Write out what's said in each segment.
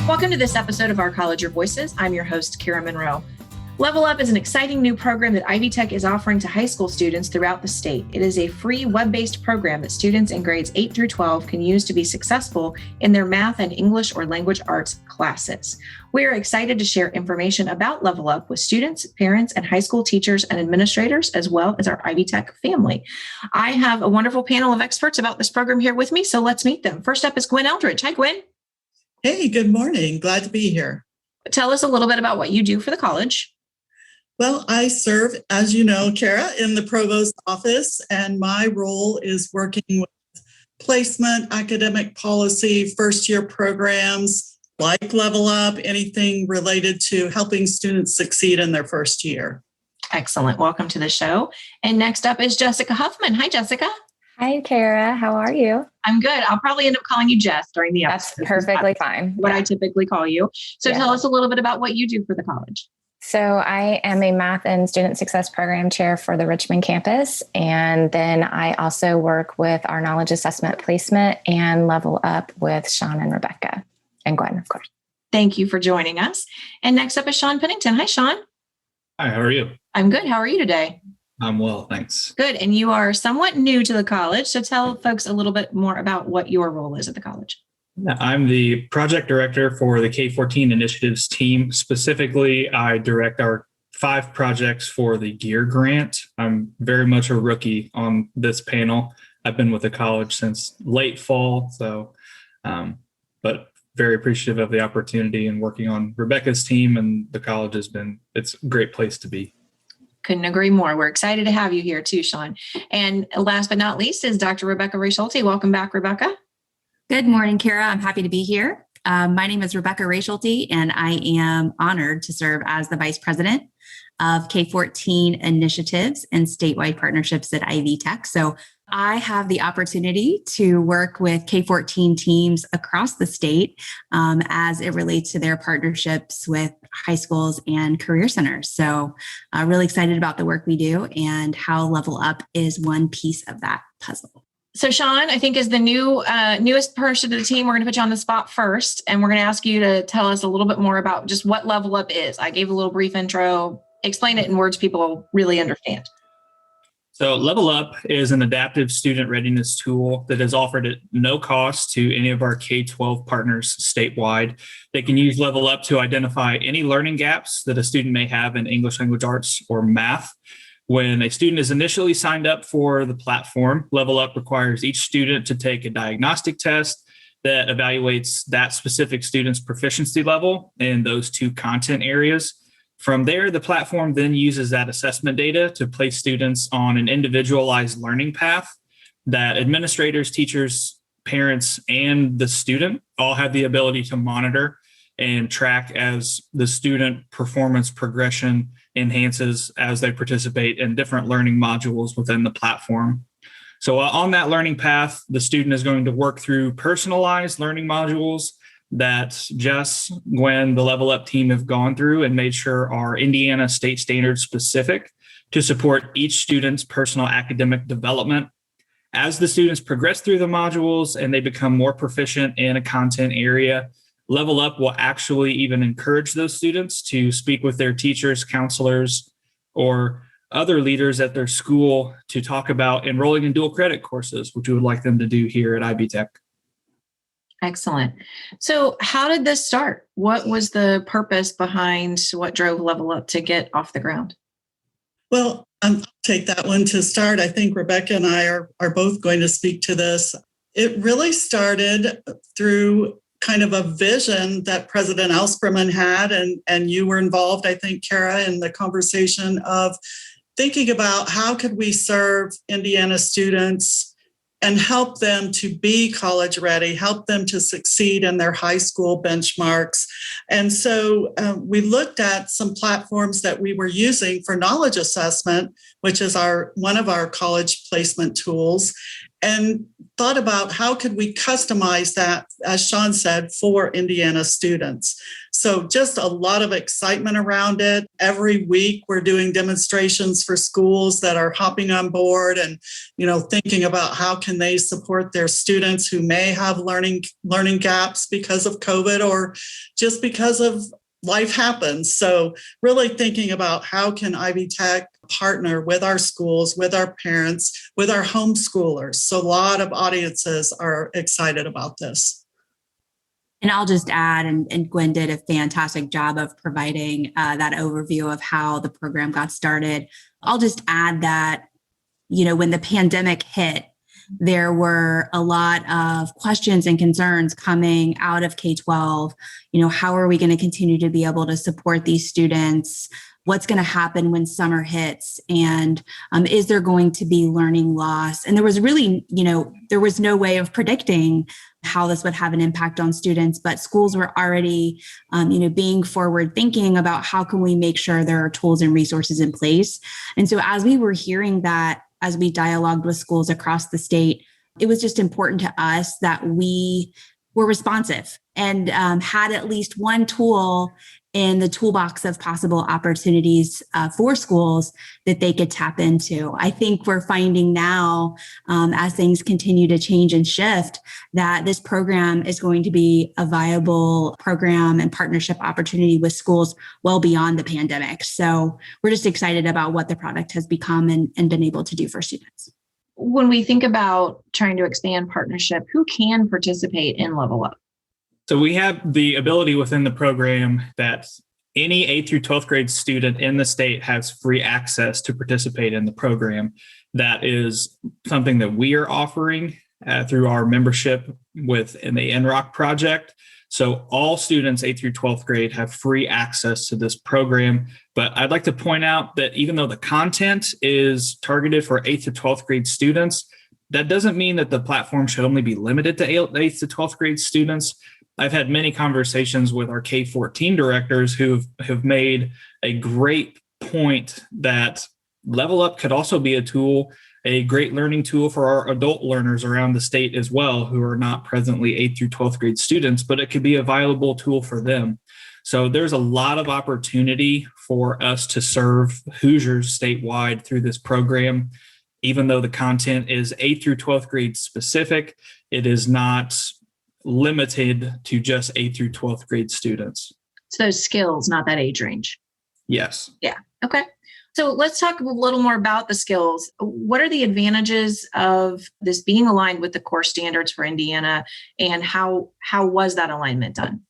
Welcome to this episode of Our College Your Voices. I'm your host, Kira Monroe. LevelUp is an exciting new program that Ivy Tech is offering to high school students throughout the state. It is a free web-based program that students in grades 8 through 12 can use to be successful in their math and English or language arts classes. We are excited to share information about LevelUp with students, parents, and high school teachers and administrators, as well as our Ivy Tech family. I have a wonderful panel of experts about this program here with me, so let's meet them. First up is Gwen Eldridge. Hi, Gwen. Hey, good morning. Glad to be here. Tell us a little bit about what you do for the college. Well, I serve, as you know, Kara, in the provost office, and my role is working with placement, academic policy, first-year programs like LevelUp, anything related to helping students succeed in their first year. Excellent. Welcome to the show. And next up is Jessica Huffman. Hi, Jessica. Hi, Kara. How are you? I'm good. I'll probably end up calling you Jess during the episode. That's perfectly fine. What I typically call you. So tell us a little bit about what you do for the college. So I am a math and student success program chair for the Richmond campus. And then I also work with our knowledge assessment placement and Level Up with Sean and Rebecca and Gwen, of course. Thank you for joining us. And next up is Sean Pennington. Hi, Sean. Hi, how are you? I'm good. How are you today? I'm well, thanks. Good. And you are somewhat new to the college. So tell folks a little bit more about what your role is at the college. I'm the project director for the K-14 initiatives team. Specifically, I direct our 5 projects for the GEAR grant. I'm very much a rookie on this panel. I've been with the college since late fall, but very appreciative of the opportunity and working on Rebecca's team, and the college it's a great place to be. Couldn't agree more. We're excited to have you here too, Sean. And last but not least is Dr. Rebecca Ray-Schulte. Welcome back, Rebecca. Good morning, Kara. I'm happy to be here. My name is Rebecca Ray-Schulte, and I am honored to serve as the Vice President of K-14 Initiatives and Statewide Partnerships at Ivy Tech. So I have the opportunity to work with K-14 teams across the state as it relates to their partnerships with high schools and career centers. So really excited about the work we do and how Level Up is one piece of that puzzle. So Sean, I think is the newest person to the team. We're going to put you on the spot first, and we're going to ask you to tell us a little bit more about just what Level Up is. I gave a little brief intro. Explain it in words people really understand. So Level Up is an adaptive student readiness tool that is offered at no cost to any of our K-12 partners statewide. They can use Level Up to identify any learning gaps that a student may have in English language arts or math. When a student is initially signed up for the platform, Level Up requires each student to take a diagnostic test that evaluates that specific student's proficiency level in those 2 content areas. From there, the platform then uses that assessment data to place students on an individualized learning path that administrators, teachers, parents, and the student all have the ability to monitor and track as the student performance progression enhances as they participate in different learning modules within the platform. So on that learning path, the student is going to work through personalized learning modules that Jess, Gwen, the Level Up team have gone through and made sure are Indiana state standard specific to support each student's personal academic development. As the students progress through the modules and they become more proficient in a content area, Level Up will actually even encourage those students to speak with their teachers, counselors, or other leaders at their school to talk about enrolling in dual credit courses, which we would like them to do here at Ivy Tech. Excellent. So how did this start? What was the purpose behind what drove Level Up to get off the ground? Well, I'll take that one to start. I think Rebecca and I are both going to speak to this. It really started through kind of a vision that President Ellspermann had, and you were involved, I think, Kara, in the conversation of thinking about how could we serve Indiana students and help them to be college ready, help them to succeed in their high school benchmarks. And so we looked at some platforms that we were using for knowledge assessment, which is one of our college placement tools, and thought about how could we customize that, as Sean said, for Indiana students. So just a lot of excitement around it. Every week we're doing demonstrations for schools that are hopping on board and, thinking about how can they support their students who may have learning gaps because of COVID or just because of life happens. So really thinking about how can Ivy Tech partner with our schools, with our parents, with our homeschoolers. So a lot of audiences are excited about this. And I'll just add, and Gwen did a fantastic job of providing that overview of how the program got started. I'll just add that, when the pandemic hit, there were a lot of questions and concerns coming out of K-12. How are we going to continue to be able to support these students? What's going to happen when summer hits? And is there going to be learning loss? And there was really, there was no way of predicting how this would have an impact on students, but schools were already, being forward thinking about how can we make sure there are tools and resources in place. And so as we were hearing that, as we dialogued with schools across the state, it was just important to us that we were responsive and had at least one tool in the toolbox of possible opportunities for schools that they could tap into. I think we're finding now, as things continue to change and shift, that this program is going to be a viable program and partnership opportunity with schools well beyond the pandemic. So we're just excited about what the product has become and been able to do for students. When we think about trying to expand partnership, who can participate in LevelUp? So we have the ability within the program that any 8th through 12th grade student in the state has free access to participate in the program. That is something that we are offering through our membership within the NROC project. So all students 8th through 12th grade have free access to this program. But I'd like to point out that even though the content is targeted for 8th to 12th grade students, that doesn't mean that the platform should only be limited to 8th to 12th grade students. I've had many conversations with our K-14 directors who have made a great point that LevelUp could also be a tool, a great learning tool for our adult learners around the state as well, who are not presently 8th through 12th grade students, but it could be a viable tool for them. So there's a lot of opportunity for us to serve Hoosiers statewide through this program. Even though the content is 8th through 12th grade specific, it is not limited to just 8th through 12th grade students. It's those skills, not that age range. Yes. Yeah. Okay. So let's talk a little more about the skills. What are the advantages of this being aligned with the core standards for Indiana, and how was that alignment done?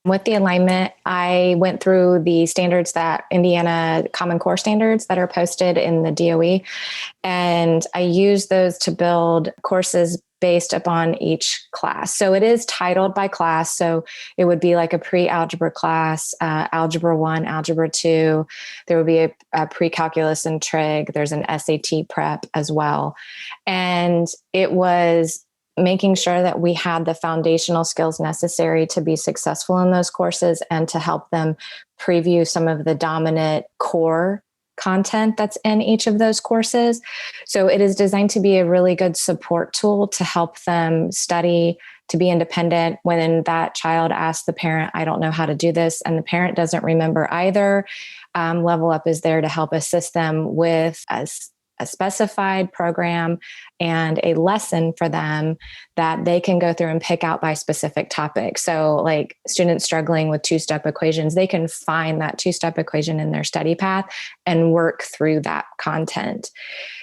With the alignment, I went through the standards that Indiana Common Core standards that are posted in the DOE, and I used those to build courses based upon each class. So it is titled by class. So it would be like a pre-algebra class, algebra 1, algebra 2. There would be a pre-calculus and trig. There's an SAT prep as well. And it was making sure that we had the foundational skills necessary to be successful in those courses and to help them preview some of the dominant core content that's in each of those courses. So it is designed to be a really good support tool to help them study, to be independent. When that child asks the parent, I don't know how to do this, and the parent doesn't remember either, LevelUp is there to help assist them with a specified program and a lesson for them that they can go through and pick out by specific topic. So like students struggling with two-step equations, they can find that two-step equation in their study path and work through that content.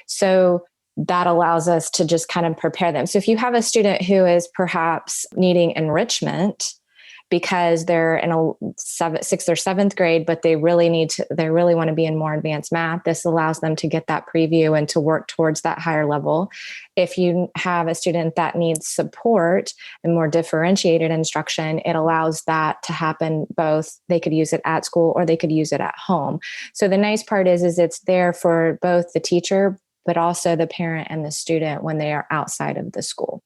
So that allows us to just kind of prepare them. So if you have a student who is perhaps needing enrichment because they're in a 6th or 7th grade, but they really want to be in more advanced math, this allows them to get that preview and to work towards that higher level. If you have a student that needs support and more differentiated instruction, it allows that to happen both. They could use it at school or they could use it at home. So the nice part is it's there for both the teacher, but also the parent and the student when they are outside of the school.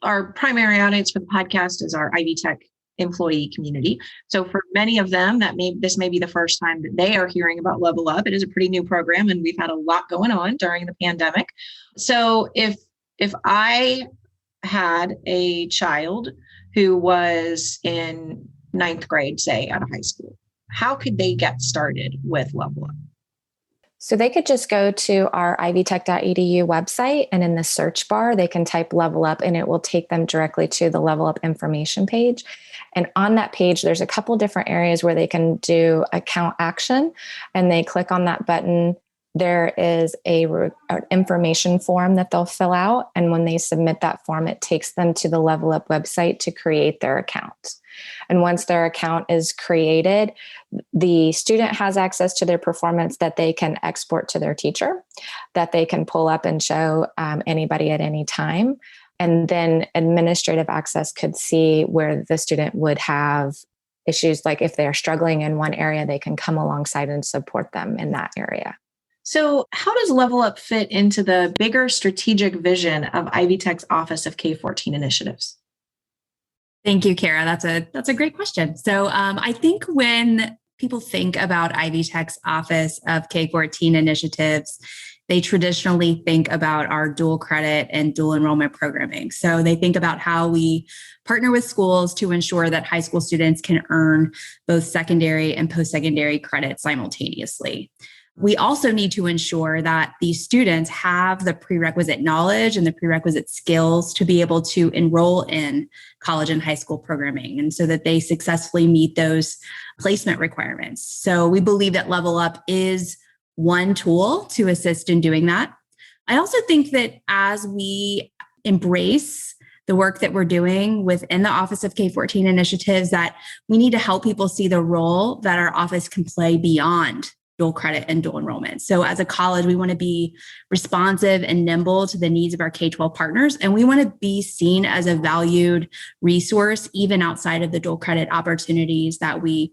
Our primary audience for the podcast is our Ivy Tech employee community. So for many of them, this may be the first time that they are hearing about LevelUp. It is a pretty new program, and we've had a lot going on during the pandemic. So if I had a child who was in ninth grade, say, at a high school? How could they get started with LevelUp? So they could just go to our ivytech.edu website, and in the search bar, they can type LevelUp and it will take them directly to the LevelUp information page. And on that page, there's a couple different areas where they can do account action, and they click on that button. There is an information form that they'll fill out. And when they submit that form, it takes them to the LevelUp website to create their account. And once their account is created, the student has access to their performance that they can export to their teacher, that they can pull up and show anybody at any time. And then administrative access could see where the student would have issues, like if they're struggling in one area, they can come alongside and support them in that area. So how does LevelUp fit into the bigger strategic vision of Ivy Tech's Office of K-14 Initiatives? Thank you, Kara. That's a great question. So I think when people think about Ivy Tech's Office of K-14 Initiatives, they traditionally think about our dual credit and dual enrollment programming. So they think about how we partner with schools to ensure that high school students can earn both secondary and post-secondary credit simultaneously. We also need to ensure that these students have the prerequisite knowledge and the prerequisite skills to be able to enroll in college and high school programming, and so that they successfully meet those placement requirements. So we believe that LevelUp is one tool to assist in doing that. I also think that as we embrace the work that we're doing within the Office of K-14 Initiatives, that we need to help people see the role that our office can play beyond dual credit and dual enrollment. So as a college, we want to be responsive and nimble to the needs of our K-12 partners. And we want to be seen as a valued resource, even outside of the dual credit opportunities that we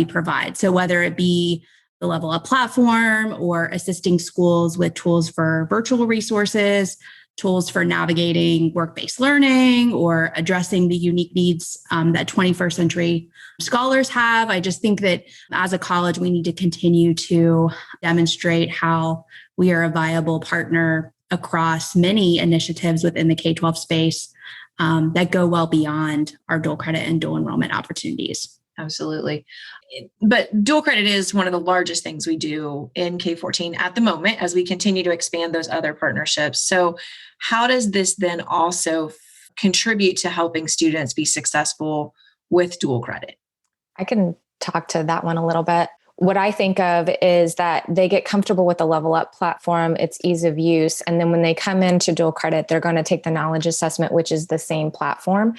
provide. So whether it be the LevelUp platform or assisting schools with tools for virtual resources, tools for navigating work-based learning, or addressing the unique needs that 21st century scholars have. I just think that as a college, we need to continue to demonstrate how we are a viable partner across many initiatives within the K-12 space that go well beyond our dual credit and dual enrollment opportunities. Absolutely. But dual credit is one of the largest things we do in K-14 at the moment as we continue to expand those other partnerships. So how does this then also contribute to helping students be successful with dual credit? I can talk to that one a little bit. What I think of is that they get comfortable with the LevelUp platform, its ease of use. And then when they come into dual credit, they're going to take the knowledge assessment, which is the same platform.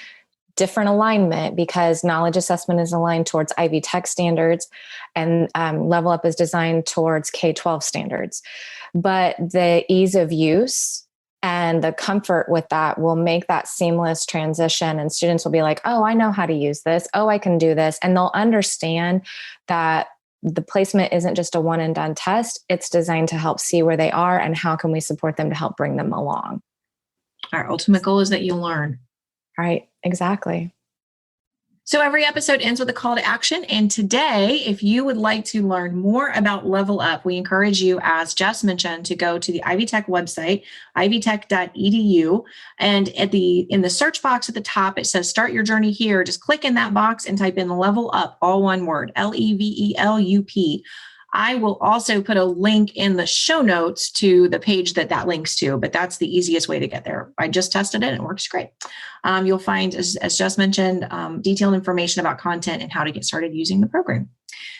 Different alignment, because knowledge assessment is aligned towards Ivy Tech standards and LevelUp is designed towards K-12 standards. But the ease of use and the comfort with that will make that seamless transition, and students will be like, oh, I know how to use this. Oh, I can do this. And they'll understand that the placement isn't just a one and done test. It's designed to help see where they are and how can we support them to help bring them along. Our ultimate goal is that you learn. Right, exactly. So every episode ends with a call to action. And today, if you would like to learn more about LevelUp, we encourage you, as Jess mentioned, to go to the Ivy Tech website, ivytech.edu. And in the search box at the top, it says start your journey here. Just click in that box and type in LevelUp, all one word, LEVELUP. I will also put a link in the show notes to the page that links to, but that's the easiest way to get there. I just tested it and it works great. You'll find, as Jess mentioned, detailed information about content and how to get started using the program.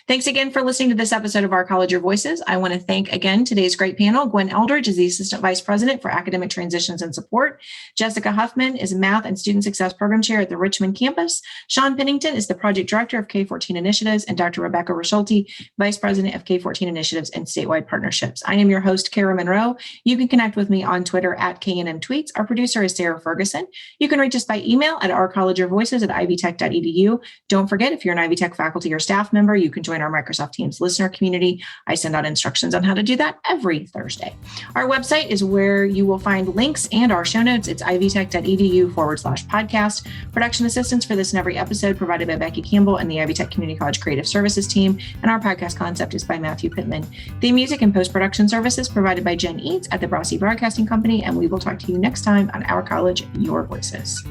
Thanks again for listening to this episode of Our College Your Voices. I want to thank again today's great panel. Gwen Eldridge is the Assistant Vice President for Academic Transitions and Support. Jessica Huffman is Math and Student Success Program Chair at the Richmond campus. Sean Pennington is the Project Director of K-14 Initiatives, and Dr. Rebecca Raschulte, Vice President of K-14 Initiatives and Statewide Partnerships. I am your host, Kara Monroe. You can connect with me on Twitter at KNM Tweets. Our producer is Sarah Ferguson. You can reach us by email at ourcollegeyourvoices@ivytech.edu. Don't forget, if you're an Ivy Tech faculty or staff member, you can join our Microsoft Teams listener community. I send out instructions on how to do that every Thursday. Our website is where you will find links and our show notes. It's ivytech.edu/podcast. Production assistance for this and every episode provided by Becky Campbell and the Ivy Tech Community College Creative Services team. And our podcast concept is by Matthew Pittman. The music and post-production services provided by Jen Eads at the Brossie Broadcasting Company. And we will talk to you next time on Our College, Your Voices.